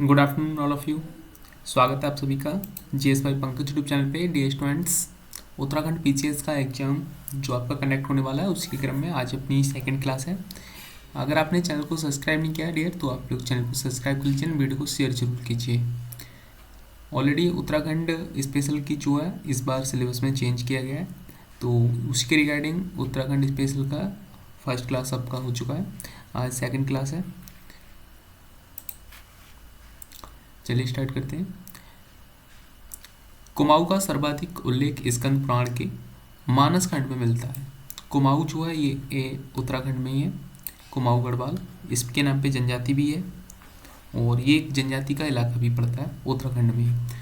Good afternoon all of you. स्वागत है आप सभी का जीएस भाई पंकज यूट्यूब चैनल पे। डियर स्टूडेंट्स, उत्तराखंड पीसीएस का एग्जाम जो आपका कंडक्ट होने वाला है उसी के क्रम में आज अपनी सेकंड क्लास है। अगर आपने चैनल को सब्सक्राइब नहीं किया डियर तो आप लोग चैनल को सब्सक्राइब कर लीजिए, वीडियो को शेयर जरूर कीजिए। ऑलरेडी उत्तराखंड स्पेशल की जो है इस बार सिलेबस में चेंज किया गया है, तो उसी के रिगार्डिंग उत्तराखंड स्पेशल का फर्स्ट क्लास आपका हो चुका है, आज सेकेंड क्लास है। चलिए स्टार्ट करते हैं। कुमाऊं का सर्वाधिक उल्लेख स्कंद पुराण के मानस खंड में मिलता है। कुमाऊं जो है ये उत्तराखंड में ही है, कुमाऊं गढ़वाल इसके नाम पे जनजाति भी है और ये एक जनजाति का इलाका भी पड़ता है उत्तराखंड में ही।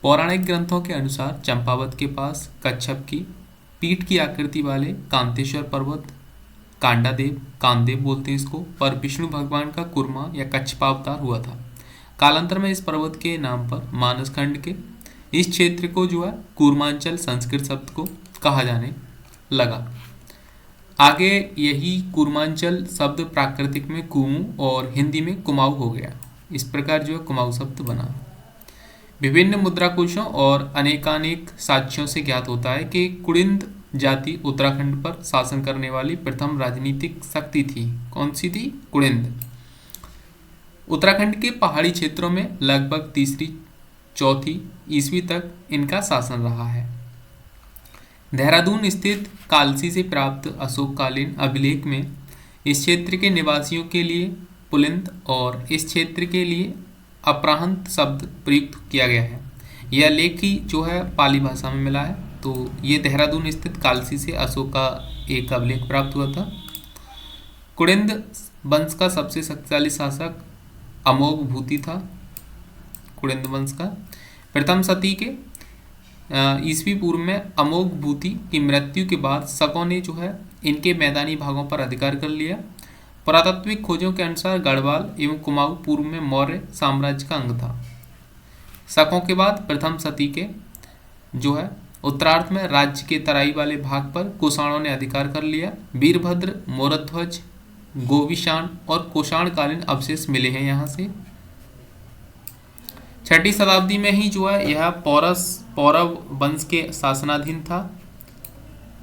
पौराणिक ग्रंथों के अनुसार चंपावत के पास कच्छप की पीठ की आकृति वाले कांतेश्वर पर्वत, कांडादेव, कामदेव बोलते हैं इसको, पर विष्णु भगवान का कुर्मा या कच्छपावतार हुआ था। कालांतर में इस पर्वत के नाम पर मानस खंड के इस क्षेत्र को जो है कूर्मांचल संस्कृत शब्द को कहा जाने लगा। आगे यही कूर्मांचल शब्द प्राकृतिक में कुमू और हिंदी में कुमाऊं हो गया। इस प्रकार जो है कुमाऊं शब्द बना। विभिन्न मुद्राकोशों और अनेकानेक साक्ष्यों से ज्ञात होता है कि कुड़िंद जाति उत्तराखंड पर शासन करने वाली प्रथम राजनीतिक शक्ति थी। कौन सी थी? कुड़िंद। उत्तराखंड के पहाड़ी क्षेत्रों में लगभग तीसरी चौथी ईस्वी तक इनका शासन रहा है। देहरादून स्थित कालसी से प्राप्त अशोककालीन अभिलेख में इस क्षेत्र के निवासियों के लिए पुलिंद और इस क्षेत्र के लिए अपरांत शब्द प्रयुक्त किया गया है। यह लेख ही जो है पाली भाषा में मिला है। तो ये देहरादून स्थित कालसी से अशोक का एक अभिलेख प्राप्त हुआ था। कुड़िंद वंश का सबसे शक्तिशाली शासक अमोघ भूति था। कुड़िंद वंश का प्रथम सती के ईस्वी पूर्व में अमोघ भूति की मृत्यु के बाद शकों ने जो है इनके मैदानी भागों पर अधिकार कर लिया। पुरातात्विक खोजों के अनुसार गढ़वाल एवं कुमाऊं पूर्व में मौर्य साम्राज्य का अंग था। शकों के बाद प्रथम सती के जो है उत्तरार्ध में राज्य के तराई वाले भाग पर कुषाणों ने अधिकार कर लिया। वीरभद्र, मोरध्वज, गोविशाण और कुषाण कालीन अवशेष मिले हैं यहाँ से। छठी शताब्दी में ही जो है यह पौरव वंश के शासनाधीन था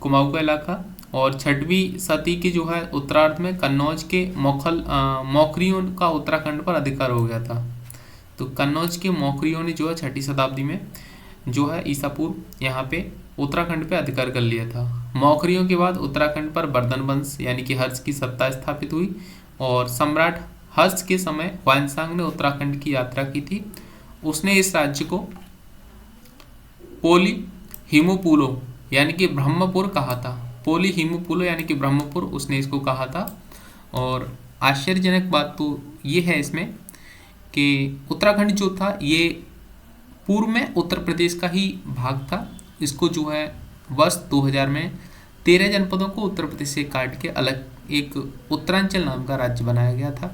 कुमाऊं का इलाका। और छठवीं सदी की जो है उत्तरार्ध में कन्नौज के मौखरियों का उत्तराखंड पर अधिकार हो गया था। तो कन्नौज के मौखरियों ने जो है छठी शताब्दी में जो है ईसा पूर्व यहाँ पे उत्तराखंड पे अधिकार कर लिया था। मौखरियों के बाद उत्तराखंड पर वर्धन वंश यानी कि हर्ष की सत्ता स्थापित हुई और सम्राट हर्ष के समय ह्वेनसांग ने उत्तराखंड की यात्रा की थी। उसने इस राज्य को पोली हिमोपुलो यानी कि ब्रह्मपुर कहा था। पोली हिमोपुलो यानी कि ब्रह्मपुर उसने इसको कहा था। और आश्चर्यजनक बात तो ये है इसमें कि उत्तराखंड जो था ये पूर्व में उत्तर प्रदेश का ही भाग था। इसको जो है वर्ष 2000 में 13 जनपदों को उत्तर प्रदेश से काट के अलग एक उत्तरांचल नाम का राज्य बनाया गया था।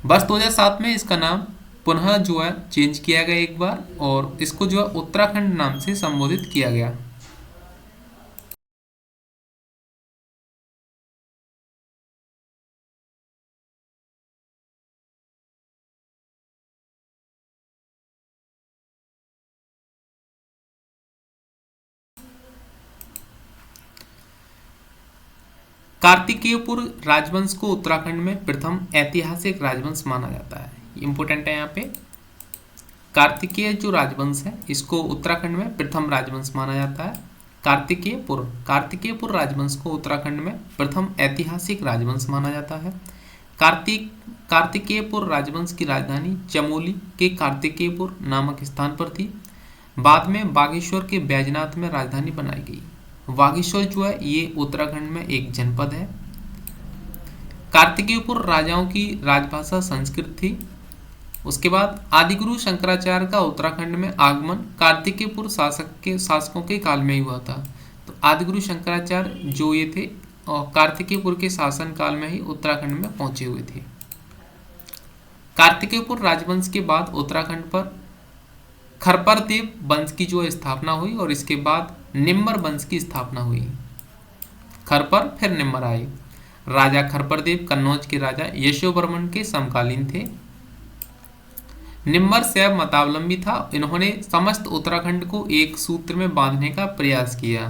वर्ष 2007 में इसका नाम पुनः जो है चेंज किया गया एक बार और इसको जो है उत्तराखंड नाम से संबोधित किया गया। कार्तिकेयपुर राजवंश को उत्तराखंड में प्रथम ऐतिहासिक राजवंश माना जाता है। इंपोर्टेंट है यहाँ पे। कार्तिकेय जो राजवंश है इसको उत्तराखंड में प्रथम राजवंश माना जाता है। कार्तिकेयपुर राजवंश को उत्तराखंड में प्रथम ऐतिहासिक राजवंश माना जाता है। कार्तिकेयपुर राजवंश की राजधानी चमोली के कार्तिकेयपुर नामक स्थान पर थी। बाद में बागेश्वर के बैजनाथ में राजधानी बनाई गई। बागेश्वर जो है ये उत्तराखंड में एक जनपद है। कार्तिकेयपुर राजाओं की राजभाषा संस्कृत थी। उसके बाद आदिगुरु शंकराचार्य का उत्तराखंड में आगमन कार्तिकेयपुर शासकों के काल में ही हुआ था। तो आदिगुरु शंकराचार्य जो ये थे और कार्तिकेयपुर के शासन काल में ही उत्तराखंड में पहुंचे हुए थे। कार्तिकेयपुर राजवंश के बाद उत्तराखंड पर खरपरदेव वंश की जो स्थापना हुई और इसके बाद निम्मर वंश की स्थापना हुई। खरपर फिर निम्मर आए। राजा खरपरदेव कन्नौज के राजा यशोवर्मन के समकालीन थे। निम्बर शैव मतावलंबी था। इन्होंने समस्त उत्तराखंड को एक सूत्र में बांधने का प्रयास किया।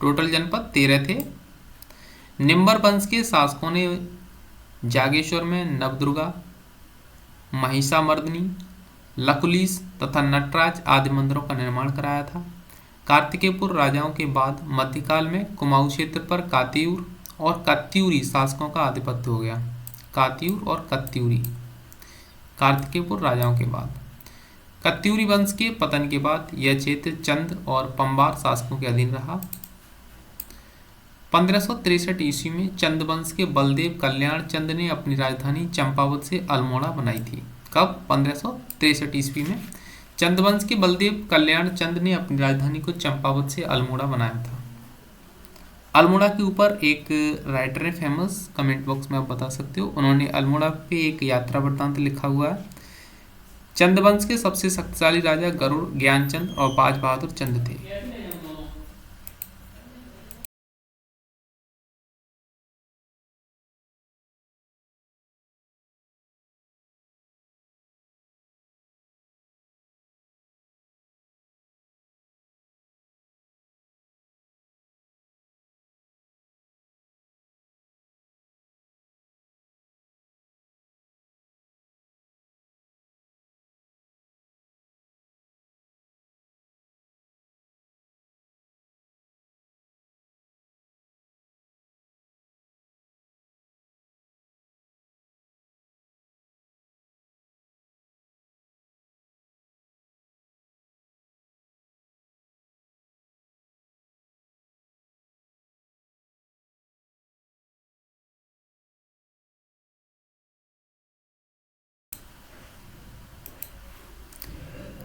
टोटल जनपद 13 थे। निम्बर वंश के शासकों ने जागेश्वर में नवदुर्गा, महिषामर्दिनी, लकुलिश तथा नटराज आदि मंदिरों का निर्माण कराया था। कार्तिकेयपुर राजाओं के बाद मध्यकाल में कुमाऊं क्षेत्र पर कातियूर और कत्यूरी शासकों का आधिपत्य हो गया। कातियूर और कत्यूरी, कार्तिकेयपुर राजाओं के बाद। कत्यूरी वंश के पतन के बाद यह क्षेत्र चंद और पंबार शासकों के अधीन रहा। 1563 ईस्वी में चंद वंश के बलदेव कल्याण चंद ने अपनी राजधानी चंपावत से अल्मोड़ा बनाई थी। कब? 1563 ईस्वी में चंद वंश के बलदेव कल्याण चंद ने अपनी राजधानी को चंपावत से अल्मोड़ा बनाया था। अल्मोड़ा के ऊपर एक राइटर है फेमस, कमेंट बॉक्स में आप बता सकते हो। उन्होंने अल्मोड़ा पे एक यात्रा वृत्तांत लिखा हुआ है। चंद वंश के सबसे शक्तिशाली राजा गरुड़, ज्ञानचंद और बाज बहादुर चंद थे।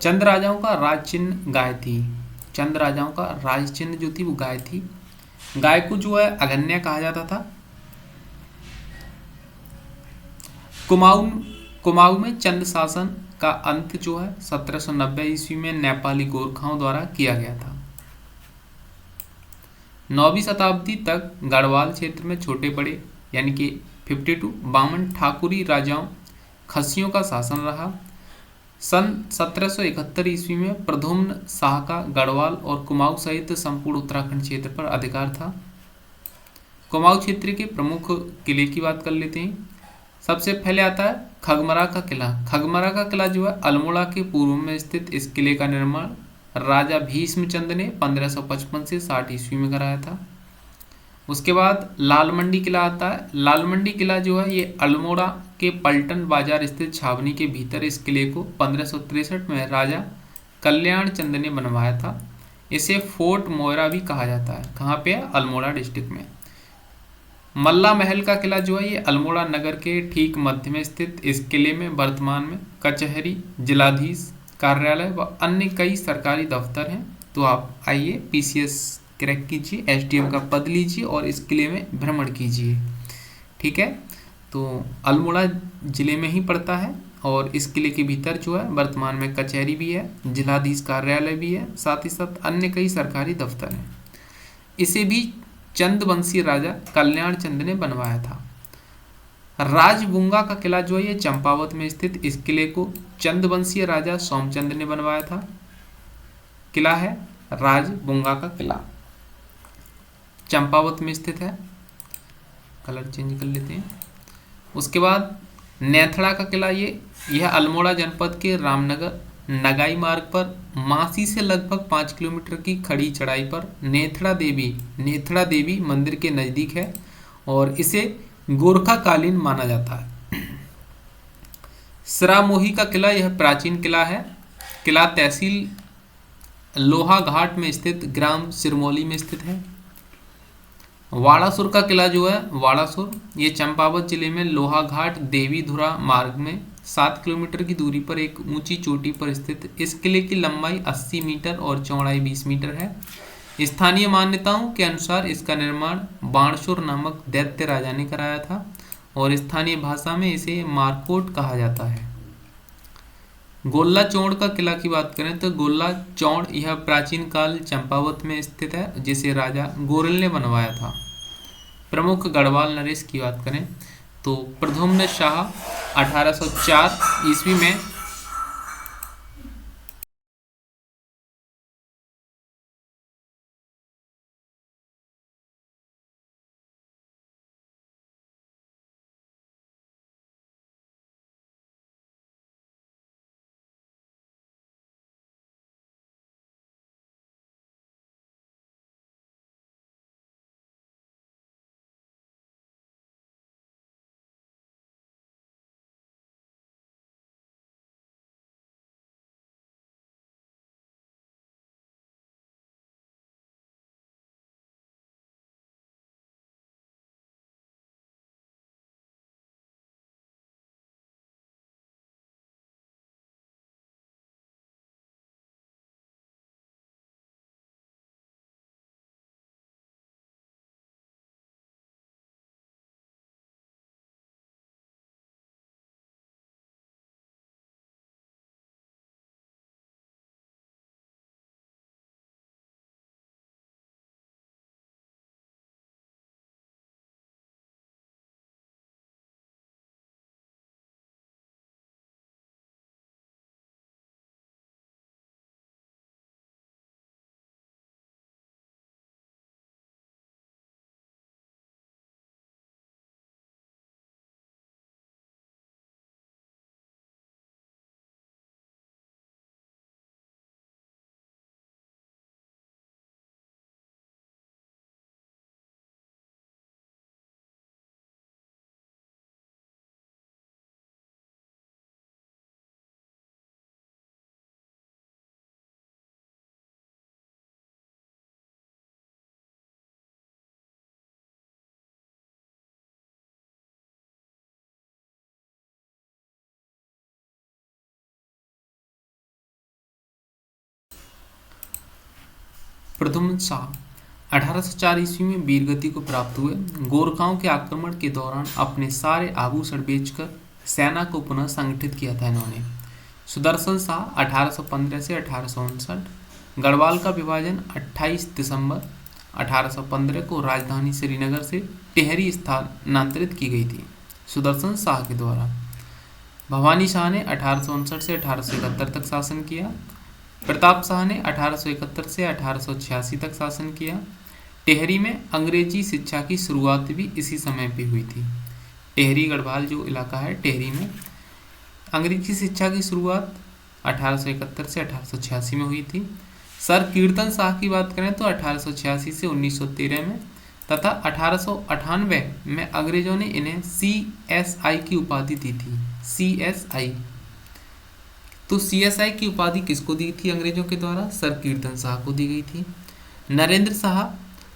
चंद राजाओं का राज चिन्ह गाय थी। चंद राजाओं का राज चिन्ह जो थी वो गाय थी। गाय को जो है अगन्या कहा जाता था। कुमाऊं में चंद शासन का अंत जो है 1790 ईस्वी में नेपाली गोरखाओं द्वारा किया गया था। 9वीं शताब्दी तक गढ़वाल क्षेत्र में छोटे बड़े यानी कि 52 बामन ठाकुरी राजाओं खसियों का शासन रहा। सन 1771 ईस्वी में प्रद्युम्न शाह का गढ़वाल और कुमाऊं सहित संपूर्ण उत्तराखंड क्षेत्र पर अधिकार था। कुमाऊं क्षेत्र के प्रमुख किले की बात कर लेते हैं। सबसे पहले आता है खगमरा का किला। खगमरा का किला जो है अल्मोड़ा के पूर्व में स्थित। इस किले का निर्माण राजा भीष्मचंद ने 1555 से 60 ईस्वी में कराया था। उसके बाद लाल मंडी किला आता है। लाल मंडी किला जो है ये अल्मोड़ा के पलटन बाजार स्थित छावनी के भीतर। इस किले को 1563 में राजा कल्याण चंद ने बनवाया था। इसे फोर्ट मोयरा भी कहा जाता है। कहाँ पे है? अल्मोड़ा डिस्ट्रिक्ट में। मल्ला महल का किला जो है ये अल्मोड़ा नगर के ठीक मध्य में स्थित। इस किले में वर्तमान में कचहरी, जिलाधीश कार्यालय व अन्य कई सरकारी दफ्तर हैं। तो आप आइए पीसीएस क्रैक कीजिए, एसडीएम का पद लीजिए और इस किले में भ्रमण कीजिए। ठीक है, तो अल्मोड़ा जिले में ही पड़ता है और इस किले के भीतर जो है वर्तमान में कचहरी भी है, जिलाधीश कार्यालय भी है, साथ ही साथ अन्य कई सरकारी दफ्तर हैं। इसे भी चंद वंशीय राजा कल्याण चंद ने बनवाया था। राजबुंगा का किला जो है ये चंपावत में स्थित। इस किले को चंद वंशीय राजा सोमचंद ने बनवाया था। किला है राजबुंगा का किला, चंपावत में स्थित है। कलर चेंज कर लेते हैं। उसके बाद नेथड़ा का किला यह अल्मोड़ा जनपद के रामनगर नगाई मार्ग पर मासी से लगभग 5 किलोमीटर की खड़ी चढ़ाई पर नेथड़ा देवी मंदिर के नज़दीक है और इसे गोरखा कालीन माना जाता है। सिरामोही का किला यह प्राचीन किला है। किला तहसील लोहा घाट में स्थित ग्राम सिरमौली में स्थित है। वाड़ासुर का किला जो है वाड़ासुर ये चंपावत जिले में लोहा घाट देवीधुरा मार्ग में 7 किलोमीटर की दूरी पर एक ऊंची चोटी पर स्थित। इस किले की लंबाई 80 मीटर और चौड़ाई 20 मीटर है। स्थानीय मान्यताओं के अनुसार इसका निर्माण बाणसुर नामक दैत्य राजा ने कराया था और स्थानीय भाषा में इसे मारकोट कहा जाता है। गोल्ला चौड़ का किला की बात करें तो गोल्ला चौड़ यह प्राचीन काल चंपावत में स्थित है, जिसे राजा गोरल ने बनवाया था। प्रमुख गढ़वाल नरेश की बात करें तो प्रद्युम्न शाह 1804 ईस्वी में प्रद्युम्न शाह 1804 ईस्वी में वीरगति को प्राप्त हुए। गोरखाओं के आक्रमण के दौरान अपने सारे आभूषण बेचकर सेना को पुनः संगठित किया था इन्होंने। सुदर्शन शाह 1815 से 1859। गढ़वाल का विभाजन 28 दिसंबर 1815 को राजधानी श्रीनगर से टेहरी स्थानांतरित की गई थी सुदर्शन शाह के द्वारा। भवानी शाह ने 1859 से 1871 तक शासन किया। प्रताप शाह ने 1871 से 1886 तक शासन किया। टेहरी में अंग्रेजी शिक्षा की शुरुआत भी इसी समय पे हुई थी। टेहरी गढ़वाल जो इलाका है, टेहरी में अंग्रेजी शिक्षा की शुरुआत 1871 से 1886 में हुई थी। सर कीर्तन शाह की बात करें तो 1886 से 1913 में तथा 1898 में अंग्रेजों ने इन्हें CSI की उपाधि दी थी। CSI, तो CSI की उपाधि किसको दी थी अंग्रेजों के द्वारा? सर कीर्तन शाह को दी गई थी। नरेंद्र शाह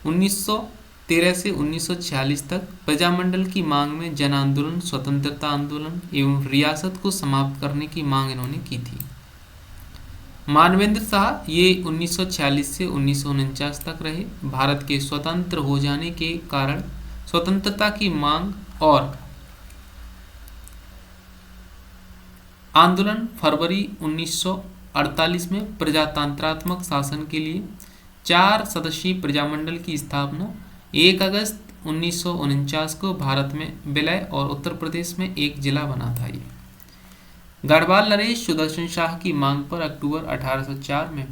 1913 से 1946 तक प्रजामंडल की मांग में जन आंदोलन, स्वतंत्रता आंदोलन एवं रियासत को समाप्त करने की मांग इन्होंने की थी। मानवेंद्र शाह ये 1946 से 1949 तक रहे। भारत के स्वतंत्र हो जाने के कारण स्वतंत्रता की मांग और आंदोलन फरवरी 1948 में प्रजातंत्रात्मक शासन के लिए 4 सदस्यीय प्रजामंडल की स्थापना 1 अगस्त 1949 को भारत में विलय और उत्तर प्रदेश में एक जिला बना था। ये गढ़वाल नरेश सुदर्शन शाह की मांग पर अक्टूबर 1804 में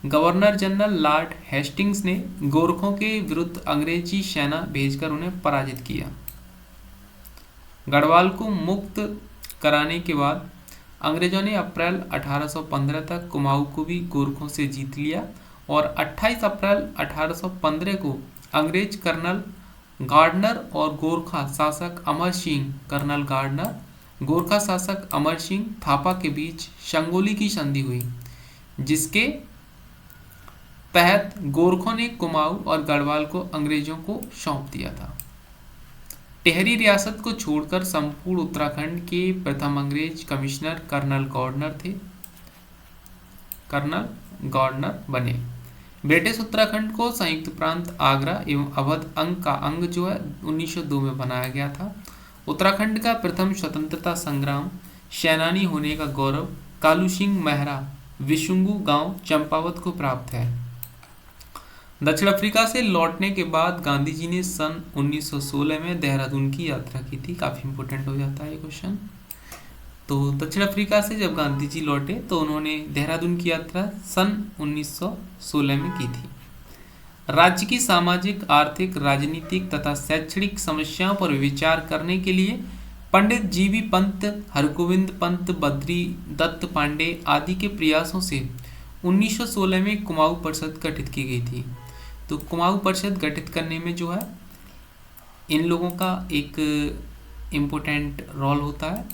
गवर्नर जनरल लॉर्ड हेस्टिंग्स ने गोरखों के विरुद्ध अंग्रेजी सेना भेजकर उन्हें पराजित किया। गढ़वाल को मुक्त कराने के बाद अंग्रेजों ने अप्रैल 1815 तक कुमाऊं को भी गोरखों से जीत लिया और 28 अप्रैल 1815 को अंग्रेज कर्नल गार्डनर और गोरखा शासक अमर सिंह कर्नल गार्डनर गोरखा शासक अमर सिंह थापा के बीच शंगोली की संधि हुई, जिसके तहत गोरखों ने कुमाऊं और गढ़वाल को अंग्रेजों को सौंप दिया था। टेहरी रियासत को छोड़कर संपूर्ण उत्तराखंड के प्रथम अंग्रेज कमिश्नर कर्नल गॉर्डनर बने। ब्रिटिश उत्तराखंड को संयुक्त प्रांत आगरा एवं अवध अंग का अंग जो है 1902 में बनाया गया था। उत्तराखंड का प्रथम स्वतंत्रता संग्राम सेनानी होने का गौरव कालू सिंह मेहरा विशुंगू गांव चंपावत को प्राप्त है। दक्षिण अफ्रीका से लौटने के बाद गांधी जी ने सन 1916 में देहरादून की यात्रा की थी। काफी इंपोर्टेंट हो जाता है ये क्वेश्चन। तो दक्षिण अफ्रीका से जब गांधी जी लौटे तो उन्होंने देहरादून की यात्रा सन 1916 में की थी। राज्य की सामाजिक, आर्थिक, राजनीतिक तथा शैक्षणिक समस्याओं पर विचार करने के लिए पंडित जीवी पंत, हरगोविंद पंत, बद्री दत्त पांडे आदि के प्रयासों से 1916 में कुमाऊं परिषद गठित की गई थी। तो कुमाऊं परिषद गठित करने में जो है इन लोगों का एक इम्पोर्टेंट रोल होता है,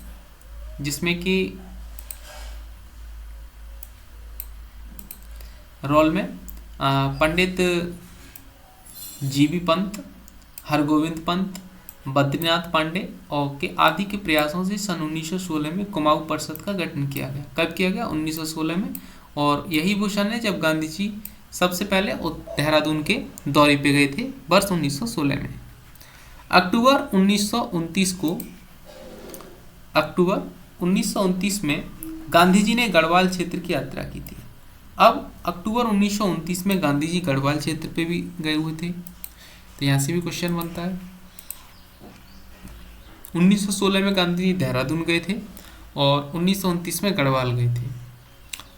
जिसमें कि रोल में पंडित जीवी पंत, हरगोविंद पंत, बद्रीनाथ पांडे और के आदि के प्रयासों से सन 1916 में कुमाऊं परिषद का गठन किया गया। कब किया गया? 1916 में। और यही वो सन है जब गांधी जी सबसे पहले देहरादून के दौरे पे गए थे वर्ष 1916 में। अक्टूबर 1929 में गांधी जी ने गढ़वाल क्षेत्र की यात्रा की थी। अब अक्टूबर 1929 में गांधी जी गढ़वाल क्षेत्र पे भी गए हुए थे, तो यहाँ से भी क्वेश्चन बनता है। 1916 में गांधी जी देहरादून गए थे और 1929 में गढ़वाल गए थे।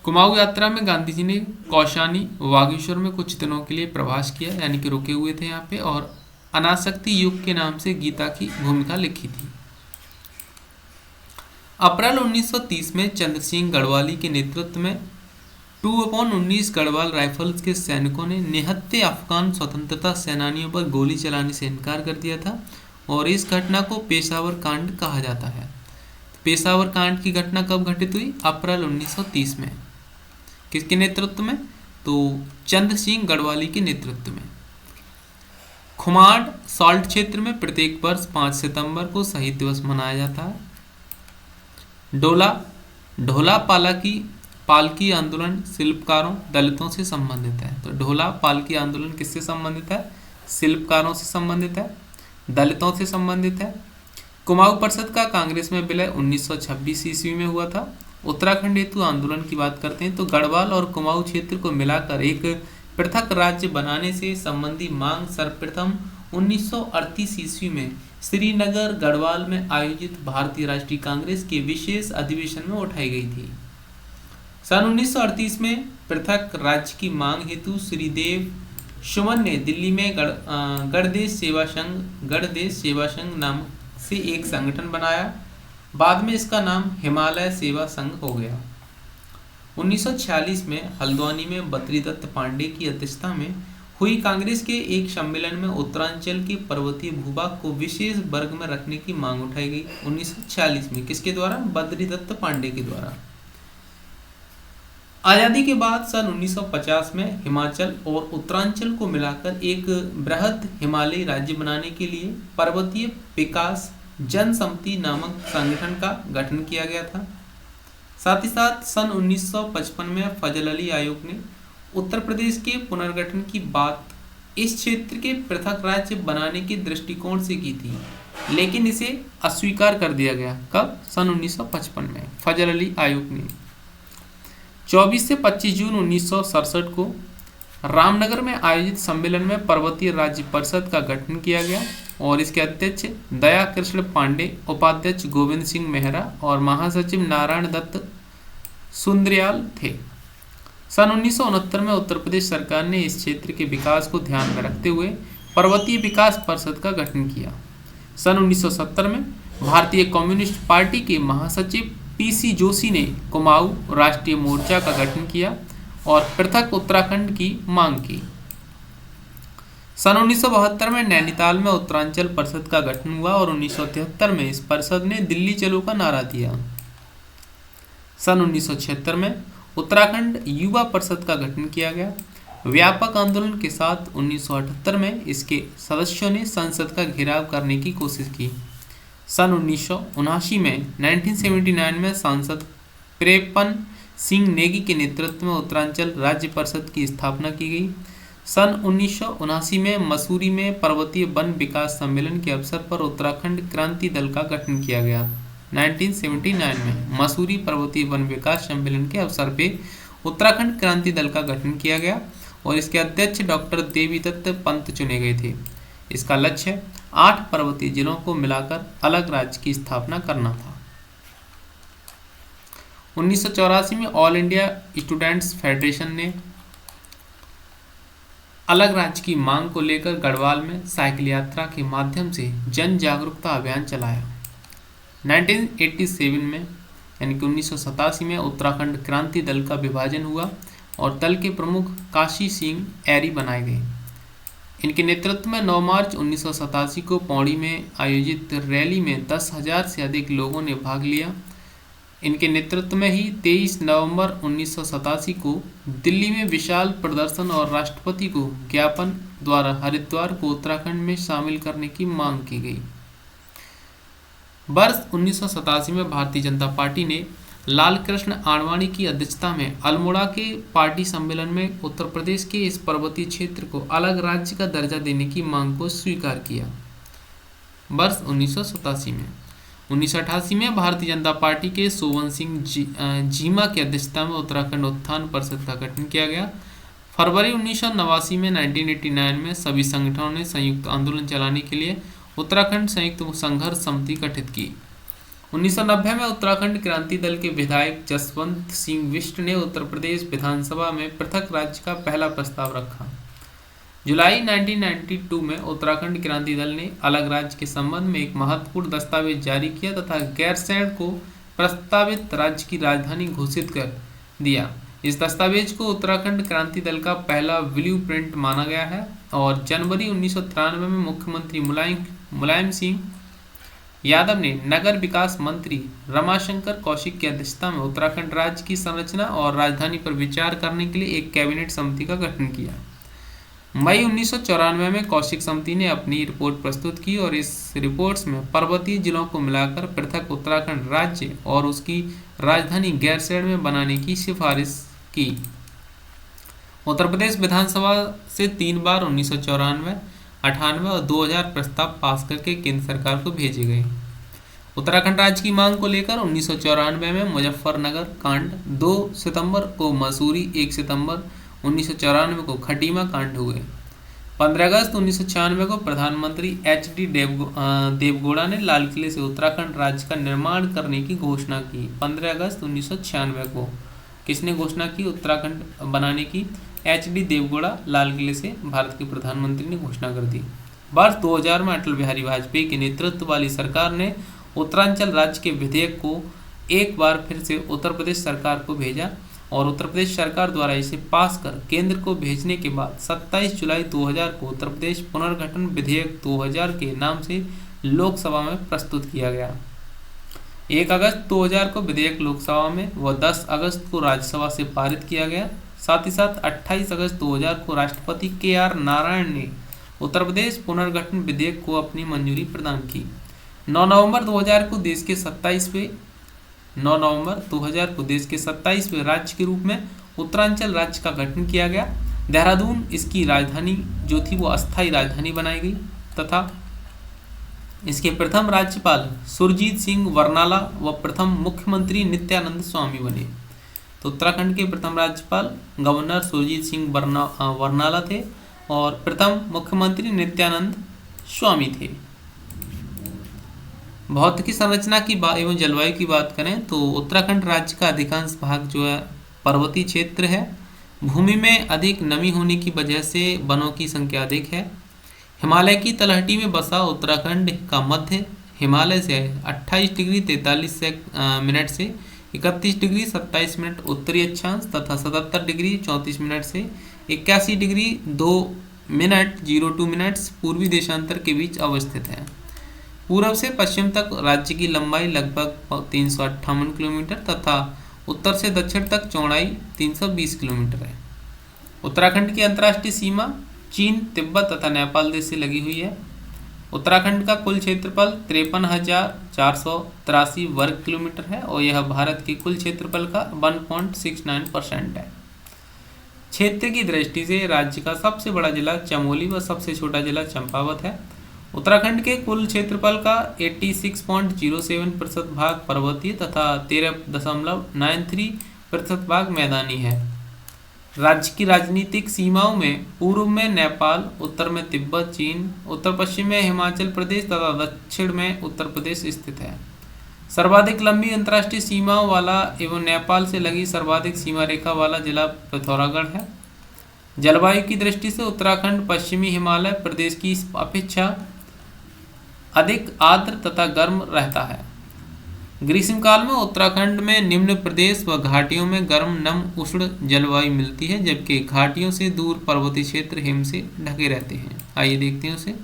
कुमाऊं यात्रा में गांधी जी ने कौशानी, बागेश्वर में कुछ दिनों के लिए प्रवास किया, यानी कि रुके हुए थे यहाँ पे, और अनासक्ति युग के नाम से गीता की भूमिका लिखी थी। अप्रैल 1930 में चंद्र सिंह गढ़वाली के नेतृत्व में 2/19 गढ़वाल राइफल्स के सैनिकों ने निहत्थे अफगान स्वतंत्रता सेनानियों पर गोली चलाने से इनकार कर दिया था और इस घटना को पेशावर कांड कहा जाता है। पेशावर कांड की घटना कब घटित हुई? अप्रैल 1930 में। किसके नेतृत्व में? तो चंद्र सिंह गढ़वाली के नेतृत्व में। खुमाड़ साल्ट क्षेत्र में प्रत्येक वर्ष 5 सितंबर को शहीद दिवस मनाया जाता है। ढोला पाला की पालकी आंदोलन शिल्पकारों दलितों से संबंधित है। तो ढोला पालकी आंदोलन किससे संबंधित है? शिल्पकारों से संबंधित है, दलितों से संबंधित है। कुमाऊं परिषद का कांग्रेस में विलय 1926 ईस्वी में हुआ था। उत्तराखंड हेतु आंदोलन की बात करते हैं तो गढ़वाल और कुमाऊं क्षेत्र को मिलाकर एक पृथक राज्य बनाने से संबंधी मांग सर्वप्रथम 1938 ईस्वी में श्रीनगर गढ़वाल में आयोजित भारतीय राष्ट्रीय कांग्रेस के विशेष अधिवेशन में उठाई गई थी। सन 1938 में पृथक राज्य की मांग हेतु श्रीदेव सुमन ने दिल्ली में गणदेश सेवा संघ नाम से एक संगठन बनाया। बाद में इसका नाम हिमालय सेवा संघ हो गया। 1946 में हल्द्वानी में बद्रीदत्त पांडे की अध्यक्षता में हुई कांग्रेस के एक सम्मेलन में उत्तरांचल के पर्वतीय भूभाग को विशेष वर्ग में रखने की मांग उठाई गई। 1946 में किसके द्वारा? बद्रीदत्त पांडे के द्वारा। आजादी के बाद सन 1950 में हिमाचल और उत्तरांचल को मिलाकर एक बृहद हिमालयी राज्य बनाने के लिए पर्वतीय विकास जनसमिति नामक संगठन का गठन किया गया था। साथ ही साथ सन 1955 में फजल अली आयोग ने उत्तर प्रदेश के पुनर्गठन की बात इस क्षेत्र के पृथक राज्य बनाने के दृष्टिकोण से की थी, लेकिन इसे अस्वीकार कर दिया गया। कब? सन 1955 में फजल अली आयोग ने। 24 से 25 जून 1967 को रामनगर में आयोजित सम्मेलन में पर्वतीय राज्य परिषद का गठन किया गया और इसके अध्यक्ष दया कृष्ण पांडे, उपाध्यक्ष गोविंद सिंह मेहरा और महासचिव नारायण दत्त सुंदरयाल थे। सन 1969 में उत्तर प्रदेश सरकार ने इस क्षेत्र के विकास को ध्यान में रखते हुए पर्वतीय विकास परिषद का गठन किया। सन 1970 में भारतीय कम्युनिस्ट पार्टी के महासचिव पीसी जोशी ने कुमाऊं राष्ट्रीय मोर्चा का गठन किया और पृथक उत्तराखंड की मांग की। सन 1972 में नैनीताल में उत्तरांचल परिषद का गठन हुआ और 1973 में इस परिषद ने दिल्ली चलो का नारा दिया। सन 1976 में उत्तराखंड युवा परिषद का गठन किया गया। व्यापक आंदोलन के साथ 1978 में इसके सदस्यों ने संसद का घेराव करने की कोशिश की। सन 1979 में 1979 में सांसद प्रेपन सिंह नेगी के नेतृत्व में उत्तरांचल राज्य परिषद की स्थापना की गई। सन 1979 में मसूरी में पर्वतीय वन विकास सम्मेलन के अवसर पर उत्तराखंड क्रांति दल का गठन किया गया। 1979 में मसूरी पर्वतीय वन विकास सम्मेलन के अवसर पर उत्तराखंड क्रांति दल का गठन किया गया और इसके अध्यक्ष डॉक्टर देवीदत्त पंत चुने गए थे। इसका लक्ष्य 8 पर्वतीय जिलों को मिलाकर अलग राज्य की स्थापना करना था। 1984 में ऑल इंडिया स्टूडेंट्स फेडरेशन ने अलग राज्य की मांग को लेकर गढ़वाल में साइकिल यात्रा के माध्यम से जन जागरूकता अभियान चलाया। 1987 में यानी कि 1987 में उत्तराखंड क्रांति दल का विभाजन हुआ और दल के प्रमुख काशी सिंह ऐरी बनाए गए। इनके नेतृत्व में 9 मार्च 1987 को पौड़ी में आयोजित रैली में 10,000 से अधिक लोगों ने भाग लिया। इनके नेतृत्व में ही 23 नवंबर 1987 को दिल्ली में विशाल प्रदर्शन और राष्ट्रपति को ज्ञापन द्वारा हरिद्वार को उत्तराखंड में शामिल करने की मांग की गई। वर्ष 1987 में भारतीय जनता पार्टी ने लाल कृष्ण आडवाणी की अध्यक्षता में अल्मोड़ा के पार्टी सम्मेलन में उत्तर प्रदेश के इस पर्वतीय क्षेत्र को अलग राज्य का दर्जा देने की मांग को स्वीकार किया। वर्ष 1987 में 1988 में भारतीय जनता पार्टी के सोवन सिंह जीमा की अध्यक्षता में उत्तराखंड उत्थान परिषद का गठन किया गया। फरवरी 1989 में 1989 में सभी संगठनों ने संयुक्त आंदोलन चलाने के लिए उत्तराखंड संयुक्त संघर्ष समिति गठित की। 1990 में उत्तराखंड क्रांति दल के विधायक जसवंत सिंह बिष्ट ने उत्तर प्रदेश विधानसभा में पृथक राज्य का पहला प्रस्ताव रखा। जुलाई 1992 में उत्तराखंड क्रांति दल ने अलग राज्य के संबंध में एक महत्वपूर्ण दस्तावेज जारी किया तथा गैरसैंण को प्रस्तावित राज्य की राजधानी घोषित कर दिया। इस दस्तावेज को उत्तराखंड क्रांति दल का पहला ब्लूप्रिंट माना गया है और जनवरी 1993 में मुख्यमंत्री मुलायम सिंह यादव ने नगर विकास मंत्री रमाशंकर कौशिक की अध्यक्षता में उत्तराखंड राज्य की संरचना और राजधानी पर विचार करने के लिए एक कैबिनेट समिति का गठन किया। मई 1994 में कौशिक समिति ने अपनी रिपोर्ट प्रस्तुत की और इस रिपोर्ट्स में पर्वतीय जिलों को मिलाकर पृथक उत्तराखंड राज्य और उसकी राजधानी गैरसैंण में बनाने की सिफारिश की। उत्तर प्रदेश विधानसभा से 3 बार 1994, 98 और 2000 प्रस्ताव पास करके केंद्र सरकार को भेजे गए। उत्तराखंड राज्य की मांग को लेकर 1994 में मुजफ्फरनगर कांड, 2 सितंबर को मसूरी, 1 सितंबर 1994 को खटीमा कांड हुए। 15 अगस्त 1996 को प्रधानमंत्री HD देवगौड़ा ने लाल किले से उत्तराखंड राज्य का निर्माण करने की घोषणा की। 15 अगस्त 1996 को किसने घोषणा की उत्तराखंड बनाने की? HD देवगौड़ा लाल किले से भारत के प्रधानमंत्री ने घोषणा कर दी। वर्ष 2000 में अटल बिहारी वाजपेयी के नेतृत्व वाली सरकार ने उत्तरांचल राज्य के विधेयक को एक बार फिर से उत्तर प्रदेश सरकार को भेजा और उत्तर प्रदेश सरकार द्वारा इसे पास कर केंद्र को भेजने के बाद 27 जुलाई 2000 को उत्तर प्रदेश पुनर्गठन विधेयक 2000 के नाम से लोकसभा में प्रस्तुत किया गया। 1 अगस्त 2000 को विधेयक लोकसभा में व 10 अगस्त को राज्यसभा से पारित किया गया। साथ ही साथ 28 अगस्त 2000 को राष्ट्रपति KR नारायण ने उत्तर प्रदेश पुनर्गठन विधेयक को अपनी मंजूरी प्रदान की। 9 नवंबर 2000 को देश के 27वें राज्य के रूप में उत्तरांचल राज्य का गठन किया गया। देहरादून इसकी राजधानी जो थी वो अस्थायी राजधानी बनाई गई तथा इसके प्रथम राज्यपाल सुरजीत सिंह बरनाला व प्रथम मुख्यमंत्री नित्यानंद स्वामी बने। तो उत्तराखंड के प्रथम राज्यपाल गवर्नर सुरजीत सिंह बरनाला थे और प्रथम मुख्यमंत्री नित्यानंद स्वामी थे। भौतिकी संरचना की बात एवं जलवायु की बात करें तो उत्तराखंड राज्य का अधिकांश भाग जो है पर्वतीय क्षेत्र है। भूमि में अधिक नमी होने की वजह से वनों की संख्या अधिक है। हिमालय की तलहटी में बसा उत्तराखंड का मध्य हिमालय से 28 डिग्री 43 मिनट से 31 डिग्री 27 मिनट उत्तरी अक्षांश तथा 77 डिग्री 34 मिनट से 81 डिग्री 2 मिनट 02 मिनट्स पूर्वी देशांतर के बीच अवस्थित है। पूर्व से पश्चिम तक राज्य की लंबाई लगभग 358 किलोमीटर तथा उत्तर से दक्षिण तक चौड़ाई 320 किलोमीटर है। उत्तराखंड की अंतर्राष्ट्रीय सीमा चीन, तिब्बत तथा नेपाल देश से लगी हुई है। उत्तराखंड का कुल क्षेत्रफल 53,483 वर्ग किलोमीटर है और यह भारत के कुल क्षेत्रफल का 1.69% है। क्षेत्र की दृष्टि से राज्य का सबसे बड़ा जिला चमोली व सबसे छोटा जिला चंपावत है। उत्तराखंड के कुल क्षेत्रफल का 86.07% भाग पर्वतीय तथा 13.93% भाग मैदानी है। राज्य की राजनीतिक सीमाओं में पूर्व में नेपाल, उत्तर में तिब्बत चीन, उत्तर पश्चिम में हिमाचल प्रदेश तथा दक्षिण में उत्तर प्रदेश स्थित है। सर्वाधिक लंबी अंतर्राष्ट्रीय सीमाओं वाला एवं नेपाल से लगी सर्वाधिक सीमा रेखा वाला जिला पिथौरागढ़ है। जलवायु की दृष्टि से उत्तराखंड पश्चिमी हिमालय प्रदेश की अपेक्षा अधिक आर्द्र तथा गर्म रहता है। ग्रीष्मकाल में उत्तराखंड में निम्न प्रदेश व घाटियों में गर्म नम उष्ण जलवायु मिलती है, जबकि घाटियों से दूर पर्वतीय क्षेत्र हिम से ढके रहते हैं। आइए देखते हैं उसे।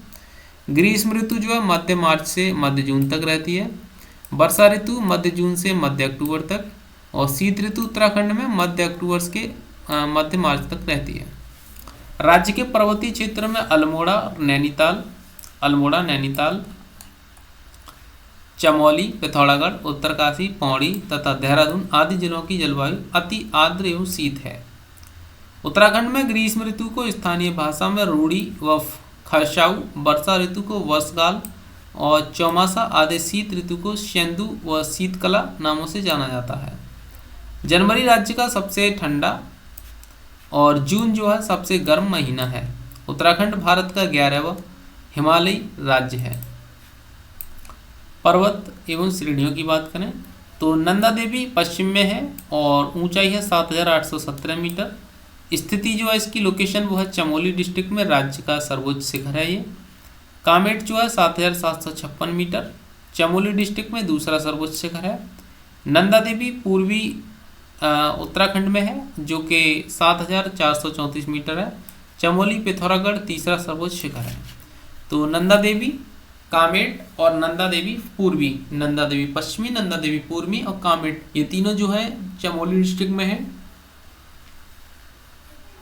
ग्रीष्म ऋतु जो है मध्य मार्च से मध्य जून तक रहती है। वर्षा ऋतु मध्य जून से मध्य अक्टूबर तक और शीत ऋतु उत्तराखंड में मध्य अक्टूबर के मध्य मार्च तक रहती है। राज्य के पर्वतीय क्षेत्र में अल्मोड़ा, नैनीताल, चमोली, पिथौरागढ़, उत्तरकाशी, पौड़ी तथा देहरादून आदि जिलों की जलवायु अति आर्द्र एवं शीत है। उत्तराखंड में ग्रीष्म ऋतु को स्थानीय भाषा में रूड़ी व खरसाऊ, वर्षा ऋतु को वर्षगाल और चौमासा आदि शीत ऋतु को शेंदु व शीतकला नामों से जाना जाता है। जनवरी राज्य का सबसे ठंडा और जून जो है सबसे गर्म महीना है। उत्तराखंड भारत का 11वां हिमालयी राज्य है। पर्वत एवं श्रेणियों की बात करें तो नंदा देवी पश्चिम में है और ऊंचाई है 7,817 मीटर। स्थिति जो है इसकी लोकेशन वो है चमोली डिस्ट्रिक्ट में, राज्य का सर्वोच्च शिखर है ये। कामेट जो है 7,756 मीटर, चमोली डिस्ट्रिक्ट में दूसरा सर्वोच्च शिखर है। नंदा देवी पूर्वी उत्तराखंड में है जो कि 7,434 मीटर है। चमोली पिथौरागढ़ तीसरा सर्वोच्च शिखर है। तो नंदा देवी, कामेट और नंदा देवी पूर्वी, नंदा देवी पश्चिमी, नंदा देवी पूर्वी और कामेट, ये तीनों जो है चमोली डिस्ट्रिक्ट में है।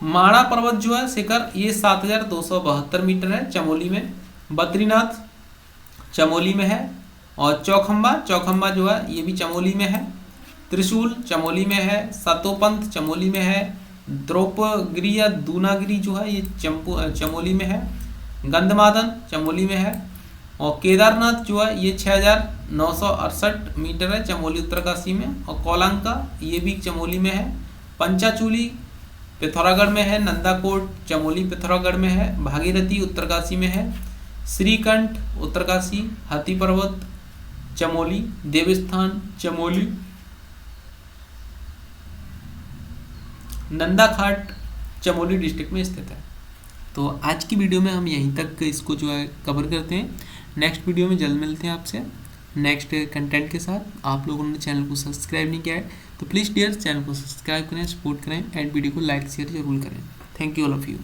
माणा पर्वत जो है शिखर ये 7,272 मीटर है चमोली में। बद्रीनाथ चमोली में है। और चौखंबा जो है ये भी चमोली में है। त्रिशूल चमोली में है। सतोपंथ चमोली में है। द्रौपगिरी या दूनागिरी जो है ये चमोली में है। गंधमादन चमोली में है। और केदारनाथ जो है ये 6,968 मीटर है चमोली उत्तरकाशी में। और कोलंका ये भी चमोली में है। पंचाचूली पिथौरागढ़ में है। नंदाकोट चमोली पिथौरागढ़ में है। भागीरथी उत्तरकाशी में है। श्रीकंठ उत्तरकाशी। हाथी पर्वत चमोली। देवस्थान चमोली। नंदाघाट चमोली डिस्ट्रिक्ट में स्थित है। तो आज की वीडियो में हम यहीं तक इसको जो है कवर करते हैं। नेक्स्ट वीडियो में जल्द मिलते हैं आपसे नेक्स्ट कंटेंट के साथ। आप लोगों ने चैनल को सब्सक्राइब नहीं किया है तो प्लीज़ डियर चैनल को सब्सक्राइब करें, सपोर्ट करें एंड वीडियो को लाइक शेयर जरूर करें। Thank you all of you.